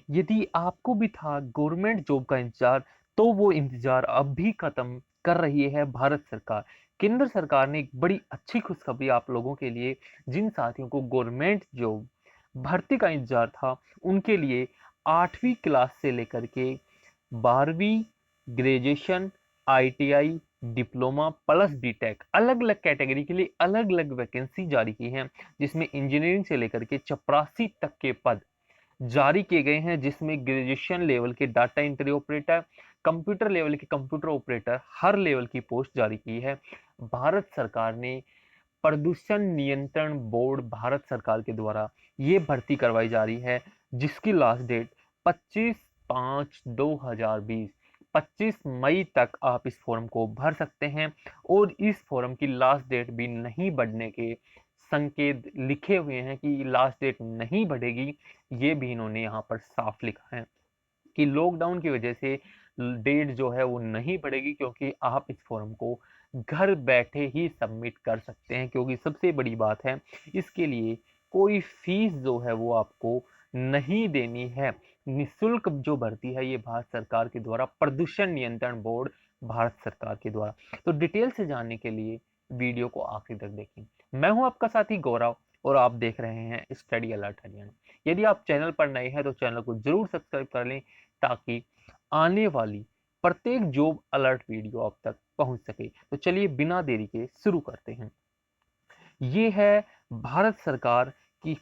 यदि आपको भी था गवर्नमेंट जॉब का इंतजार, तो वो इंतजार अब भी खत्म कर रही है भारत सरकार। केंद्र सरकार ने एक बड़ी अच्छी खुशखबरी आप लोगों के लिए, जिन साथियों को गवर्नमेंट जॉब भर्ती का इंतजार था, उनके लिए 8वीं क्लास से लेकर के 12वीं graduation, ITI, diploma plus BTech अलग अलग कैटेगरी के लिए अलग अलग वैकेंसी जारी की हैं, जिसमें इंजीनियरिंग से लेकर के चपरासी तक के पद जारी किए गए हैं, जिसमें ग्रेजुएशन लेवल के data entry operator, computer level के कंप्यूटर ऑपरेटर, हर लेवल की पोस्ट जारी की है। भारत सरकार ने प्रदूषण नियंत्रण बोर्ड भारत सरकार के द्वारा ये भर्ती करवाई जा रही है, जिसकी लास्ट डेट 25/5/2020 25 मई तक आप इस फॉर्म को भर सकते हैं। और इस फॉर्म की लास्ट डेट भी नहीं बढ़ने के संकेत लिखे हुए हैं कि लास्ट डेट नहीं बढ़ेगी। ये भी इन्होंने यहाँ पर साफ लिखा है कि लॉकडाउन की वजह से डेट जो है वो नहीं बढ़ेगी, क्योंकि आप इस फॉर्म को घर बैठे ही सबमिट कर सकते हैं। क्योंकि सबसे बड़ी बात है, इसके लिए कोई फीस जो है वो आपको नहीं देनी है। निःशुल्क जो भर्ती है ये भारत सरकार के द्वारा, प्रदूषण नियंत्रण बोर्ड भारत सरकार के द्वारा। तो डिटेल से जानने के लिए वीडियो को आखिर तक देखें। मैं हूं आपका साथी गौरव, और आप देख रहे हैं स्टडी अलर्ट हरियाणा। यदि आप चैनल पर नए हैं तो चैनल को जरूर सब्सक्राइब कर लें, ताकि आने वाली प्रत्येक जॉब अलर्ट वीडियो आप तक पहुंच सके। तो चलिए बिना देरी के शुरू करते हैं। ये है भारत सरकार की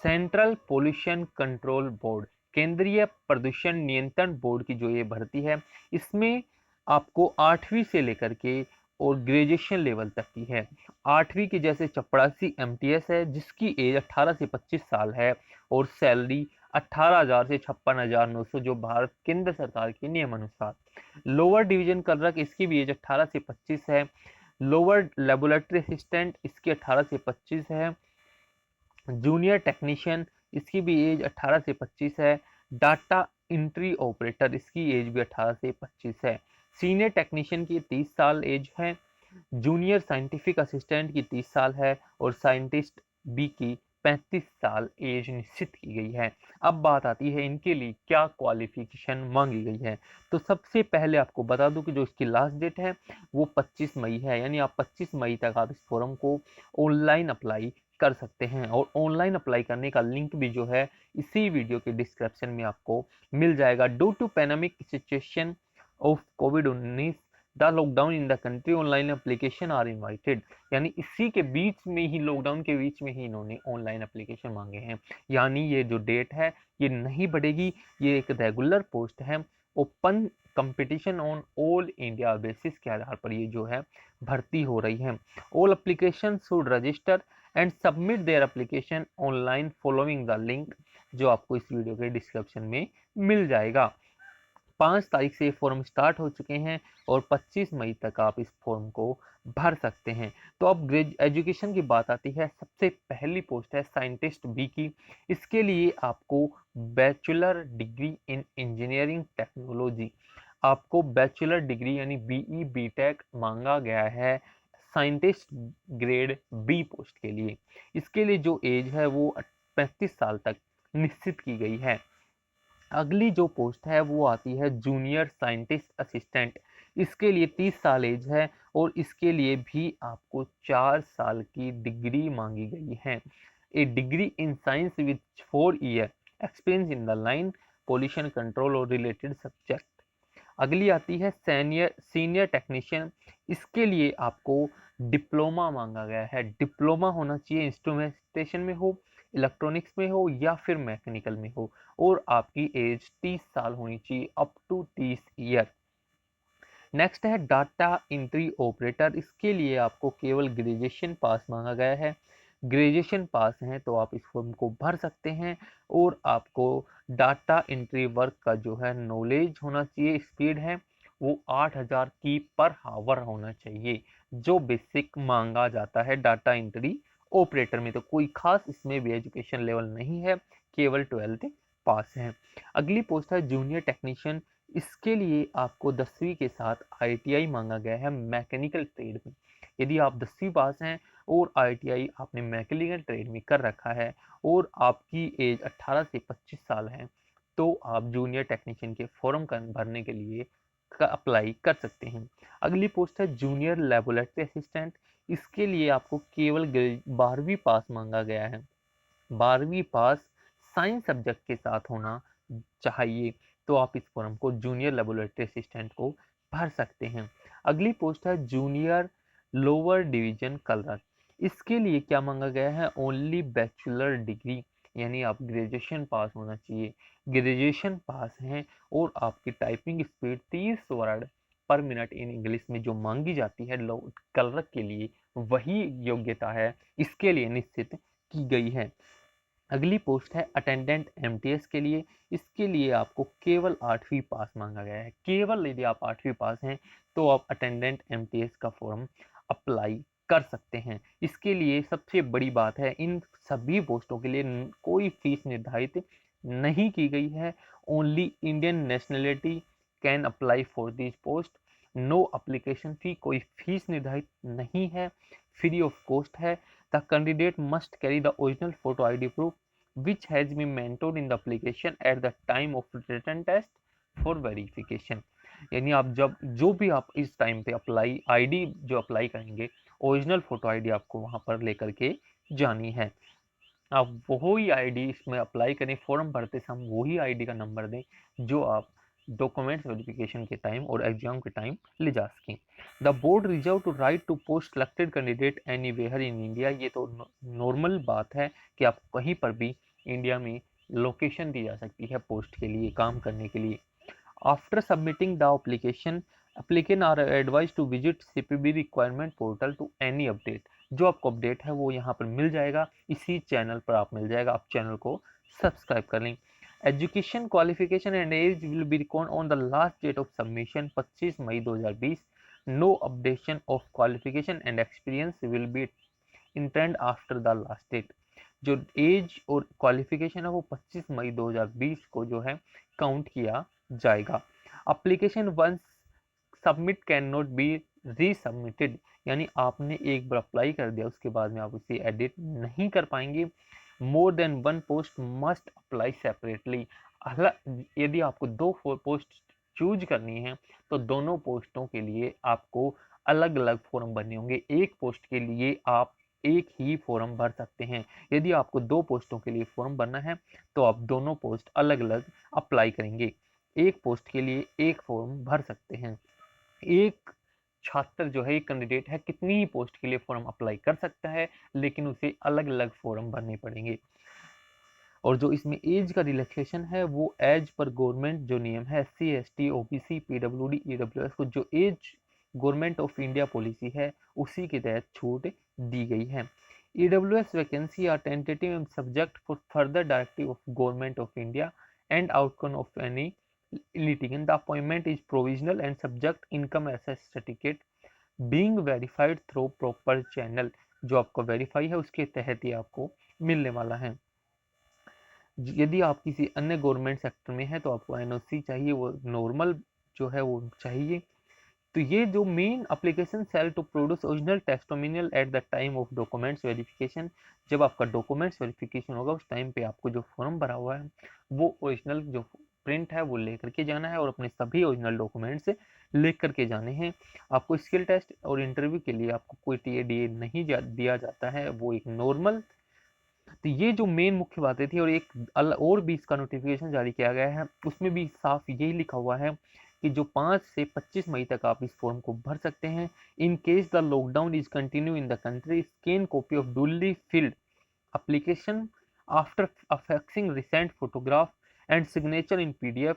सेंट्रल पोल्यूशन कंट्रोल बोर्ड, केंद्रीय प्रदूषण नियंत्रण बोर्ड की जो ये भर्ती है, इसमें आपको 8वीं से लेकर के और ग्रेजुएशन लेवल तक की है। 8वीं की जैसे चपरासी एमटीएस है, जिसकी एज 18 से 25 साल है, और सैलरी 18,000 से 56,900 जो भारत केंद्र सरकार के नियम अनुसार। लोअर डिवीजन क्लर्क, इसकी भी एज 18 से 25 है। लोअर लेबोरेटरी असिस्टेंट, इसकी 18 से 25 है। जूनियर टेक्नीशियन, इसकी भी एज 18 से 25 है। डाटा एंट्री ऑपरेटर, इसकी एज भी 18 से 25 है। सीनियर टेक्नीशियन की 30 साल एज है। जूनियर साइंटिफिक असिस्टेंट की 30 साल है, और साइंटिस्ट बी की 35 साल एज निश्चित की गई है। अब बात आती है इनके लिए क्या क्वालिफिकेशन मांगी गई है। तो सबसे पहले आपको बता दूं कि जो इसकी लास्ट डेट है वो 25 मई है, यानी आप 25 मई तक आप इस फॉर्म को ऑनलाइन अप्लाई कर सकते हैं। और ऑनलाइन अप्लाई करने का लिंक भी जो है इसी वीडियो के डिस्क्रिप्शन में आपको मिल जाएगा। Due to pandemic situation of कोविड-19 the lockdown in the country, online application are invited, यानी इसी के बीच में ही, लॉकडाउन के बीच में ही इन्होंने ऑनलाइन एप्लीकेशन मांगे हैं। यानी ये जो डेट है ये नहीं बढ़ेगी। ये एक रेगुलर पोस्ट है, open competition on all India basis के आधार पर ये जो है भर्ती हो रही है। All application should register and submit their application online following the link, जो आपको इस वीडियो के डिस्क्रिप्शन में मिल जाएगा। 5 तारीख से ये फॉर्म स्टार्ट हो चुके हैं, और 25 मई तक आप इस फॉर्म को भर सकते हैं। तो अब एजुकेशन की बात आती है। सबसे पहली पोस्ट है साइंटिस्ट बी की। इसके लिए आपको bachelor degree in engineering technology, आपको बैचलर डिग्री यानी बीई बीटेक मांगा गया है साइंटिस्ट ग्रेड बी पोस्ट के लिए। इसके लिए जो एज है वो 35 साल तक निश्चित की गई है। अगली जो पोस्ट है वो आती है जूनियर साइंटिस्ट असिस्टेंट। इसके लिए 30 साल एज है, और इसके लिए भी आपको 4 साल की डिग्री मांगी गई है। A degree in science with 4 year experience in the line pollution control और रिलेटेड सब्जेक्ट। अगली आती है सीनियर सीनियर टेक्नीशियन। इसके लिए आपको डिप्लोमा मांगा गया है। डिप्लोमा होना चाहिए, इंस्ट्रूमेंटेशन में हो, इलेक्ट्रॉनिक्स में हो, या फिर मैकेनिकल में हो, और आपकी एज 30 साल होनी चाहिए, अप टू 30 ईयर। नेक्स्ट है डाटा एंट्री ऑपरेटर। इसके लिए आपको केवल ग्रेजुएशन पास मांगा गया है। ग्रेजुएशन पास हैं तो आप इस फॉर्म को भर सकते हैं, और आपको डाटा एंट्री वर्क का जो है नॉलेज होना चाहिए, स्पीड है वो 8,000 की पर हावर होना चाहिए, जो बेसिक मांगा जाता है डाटा एंट्री ऑपरेटर में। तो कोई खास इसमें भी एजुकेशन लेवल नहीं है, केवल 12th पास है। अगली पोस्ट है जूनियर टेक्नीशियन। इसके लिए आपको 10वीं के साथ आईटीआई मांगा गया है मैकेनिकल ट्रेड में। यदि आप 10वीं पास हैं और आईटीआई आपने मैकेनिकल ट्रेड में कर रखा है, और आपकी एज 18 से 25 साल है, तो आप जूनियर टेक्नीशियन के फॉर्म भरने के लिए अप्लाई कर सकते हैं। अगली पोस्ट है जूनियर लेबोरेटरी असिस्टेंट। इसके लिए आपको केवल 12वीं पास मांगा गया है। 12वीं पास साइंस सब्जेक्ट के साथ होना चाहिए, तो आप इस फॉर्म को जूनियर लेबोरेटरी असिस्टेंट को भर सकते हैं। अगली पोस्ट है जूनियर लोअर डिवीजन क्लर्क। इसके लिए क्या मांगा गया है? ओनली बैचलर डिग्री, यानी आप ग्रेजुएशन पास होना चाहिए। ग्रेजुएशन पास हैं और आपकी टाइपिंग स्पीड 30 वर्ड पर मिनट इन इंग्लिश में जो मांगी जाती है क्लर्क के लिए, वही योग्यता है इसके लिए निश्चित की गई है। अगली पोस्ट है अटेंडेंट एमटीएस के लिए। इसके लिए आपको केवल 8वीं पास मांगा गया है। केवल यदि आप 8वीं पास हैं तो आप अटेंडेंट एमटीएस का फॉर्म अप्लाई कर सकते हैं। इसके लिए सबसे बड़ी बात है, इन सभी पोस्टों के लिए कोई फीस निर्धारित नहीं की गई है। Only Indian nationality can apply for this post. No application fee, कोई फीस निर्धारित नहीं है, फ्री ऑफ कॉस्ट है। The candidate must carry the original photo ID proof which has been mentored in the application at the time of written test for verification। यानी आप जो भी आप इस टाइम पे अप्लाई आईडी जो अप्लाई करेंगे, ओरिजिनल फोटो आईडी आपको वहां पर लेकर के जानी है। आप वही आईडी इसमें अप्लाई करें, फॉर्म भरते समय वही आईडी का नंबर दें जो आप डॉक्यूमेंट्स वेरिफिकेशन के टाइम और एग्जाम के टाइम ले जा सकें। The board reserve to right to post selected candidate anywhere in India. ये तो नॉर्मल बात है कि आप कहीं पर भी इंडिया में लोकेशन दी जा सकती है पोस्ट के लिए, काम करने के लिए। After submitting the application, applicant are advised to visit CPB requirement portal to any update। जो आपको अपडेट है वो यहाँ पर मिल जाएगा, इसी चैनल पर आप मिल जाएगा। आप चैनल को सब्सक्राइब कर लें। Education qualification and age will be record on the last date of submission 25 May 2020। No updation of qualification and experience will be intend after the last date. जो एज और qualification है वो 25 May 2020 को जो है count किया जाएगा। Application once submit can not be resubmitted, यानी आपने एक बार अप्लाई कर दिया उसके बाद में आप उसे एडिट नहीं कर पाएंगे। More than one post must apply separately. यदि आपको दो पोस्ट चूज करनी है तो दोनों पोस्टों के लिए आपको अलग अलग फॉर्म भरने होंगे। एक पोस्ट के लिए आप एक ही फॉर्म भर सकते हैं। यदि आपको दो पोस्टों के लिए फॉर्म भरना है तो आप दोनों पोस्ट अलग अलग अप्लाई करेंगे। एक पोस्ट के लिए एक फॉर्म भर सकते हैं। एक छात्र जो है, एक कैंडिडेट है, कितनी ही पोस्ट के लिए फॉर्म अप्लाई कर सकता है, लेकिन उसे अलग अलग फॉर्म भरने पड़ेंगे। और जो इसमें एज का रिलैक्सेशन है वो एज पर गवर्नमेंट जो नियम है SC ST OBC PWD EWS को जो age government of India policy है उसी के तहत छूट दी गई है। EWS vacancy are tentative and subject for further directive of government of India and outcome of any litigant। The appointment is provisional and subject income assess certificate being verified through proper channel। जो आपको verify है उसके तहत ही आपको मिलने वाला है। यदि आप किसी अन्य गवर्नमेंट सेक्टर में है तो आपको NOC चाहिए, वो नॉर्मल जो है वो चाहिए। तो ये जो main application cell to produce original testimonial at the time of documents verification. जब आपका डॉक्यूमेंट्स वेरिफिकेशन होगा उस टाइम पे आपको जो फॉर्म भरा हुआ है वो ओरिजिनल जो प्रिंट है वो लेकर के जाना है और अपने सभी ओरिजिनल डॉक्यूमेंट्स लेकर के जाने हैं। आपको स्किल टेस्ट और इंटरव्यू के लिए आपको कोई TADA नहीं दिया जाता है, वो एक नॉर्मल। तो ये जो मेन मुख्य बातें थी, और एक और भी इसका नोटिफिकेशन जारी किया गया है उसमें भी साफ यही लिखा हुआ है कि जो 5 से 25 मई तक आप इस फॉर्म को भर सकते हैं। In case the lockdown is continue in the country, scan copy of duly filled application after affixing recent photograph and signature in PDF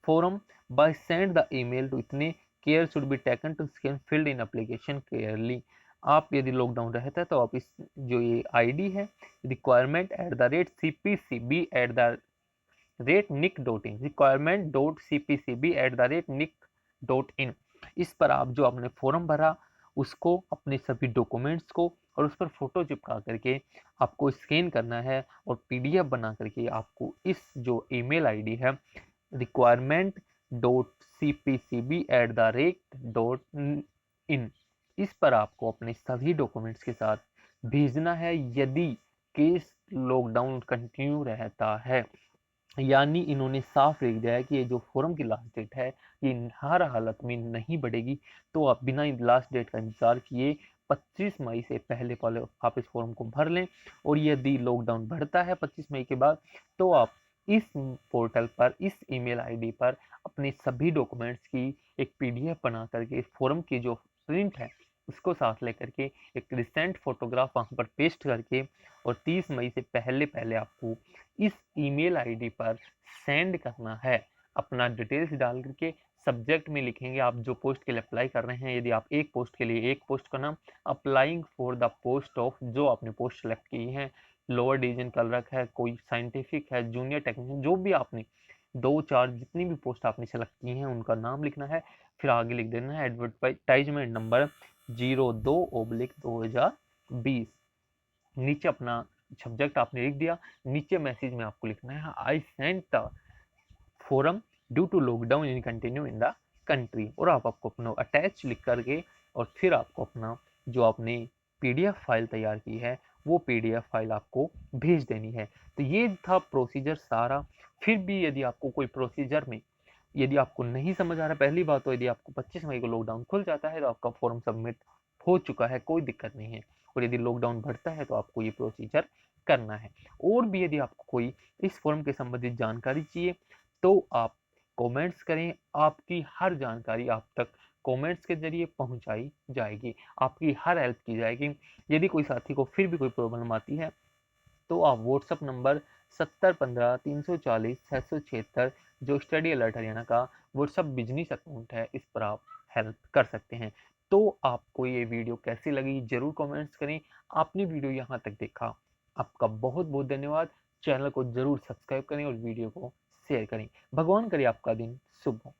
form by send the email to इतने care should be taken to scan filled in application clearly। आप यदि lockdown रहता है तो आप इस जो ये ID है requirement@cpcb@nic.in requirement.cpcb@nic.in, इस पर आप जो आपने फॉर्म भरा उसको अपने सभी डॉक्यूमेंट्स को और उस पर फोटो चिपका करके आपको स्कैन करना है और PDF बना करके आपको इस जो ईमेल ID है requirement.cpcb@nic.in, इस पर आपको अपने सभी डॉक्यूमेंट्स के साथ भेजना है यदि केस लॉकडाउन कंटिन्यू रहता है। यानी इन्होंने साफ लिख दिया है कि ये जो फॉर्म की लास्ट डेट है ये हर हालत में नहीं बढ़ेगी। तो आप बिना लास्ट डेट का इंतजार किए 25 मई से पहले आप इस फॉर्म को भर लें। और यदि लॉकडाउन बढ़ता है 25 मई के बाद तो आप इस पोर्टल पर, इस ईमेल आईडी पर अपने सभी डॉक्यूमेंट्स की एक पीडीएफ बना करके, इस फॉर्म की जो प्रिंट है उसको साथ लेकर के एक रिसेंट फोटोग्राफ वहां पर पेस्ट करके और 30 मई से पहले पहले आपको इस ईमेल आईडी पर सेंड करना है। अपना डिटेल्स डाल करके सब्जेक्ट में लिखेंगे आप जो पोस्ट के लिए अप्लाई कर रहे हैं। यदि आप एक पोस्ट के लिए एक पोस्ट का नाम, applying for the post of जो आपने पोस्ट सेलेक्ट की है, लोअर डिवीजन कलरक है, कोई साइंटिफिक है, जूनियर टेक्नीशियन, जो भी आपने 2-4 जितनी भी पोस्ट आपने सेलेक्ट की हैं उनका नाम लिखना है। फिर आगे लिख देना है एडवर्टाइजमेंट नंबर 02/2020। नीचे अपना सब्जेक्ट आपने लिख दिया। नीचे मैसेज में आपको लिखना है I sent the form due to lockdown in continue in the country. और आपको अपना अटैच लिख करके और फिर आपको अपना जो आपने पीडीएफ फाइल तैयार की है वो पीडीएफ फाइल आपको भेज देनी है। तो ये था प्रोसीजर सारा। फिर भी यदि आपको कोई प्रोसीजर में यदि आपको नहीं समझ आ रहा, पहली बात तो यदि आपको 25 मई को लॉकडाउन खुल जाता है तो आपका फॉर्म सबमिट हो चुका है, कोई दिक्कत नहीं है। और यदि लॉकडाउन बढ़ता है तो आपको ये प्रोसीजर करना है। और भी यदि आपको कोई इस फॉर्म के संबंधित जानकारी चाहिए तो आप कमेंट्स करें, आपकी हर जानकारी आप तक कमेंट्स के जरिए पहुंचाई जाएगी, आपकी हर हेल्प की जाएगी। यदि कोई साथी को फिर भी कोई प्रॉब्लम आती है तो आप व्हाट्सअप नंबर 7015 340 676 जो स्टडी अलर्ट हरियाणा का व्हाट्सअप बिजनेस अकाउंट है इस पर आप हेल्प कर सकते हैं। तो आपको ये वीडियो कैसी लगी जरूर कमेंट्स करें। आपने वीडियो यहाँ तक देखा, आपका बहुत बहुत धन्यवाद। चैनल को जरूर सब्सक्राइब करें और वीडियो को शेयर करें। भगवान करे आपका दिन शुभ हो।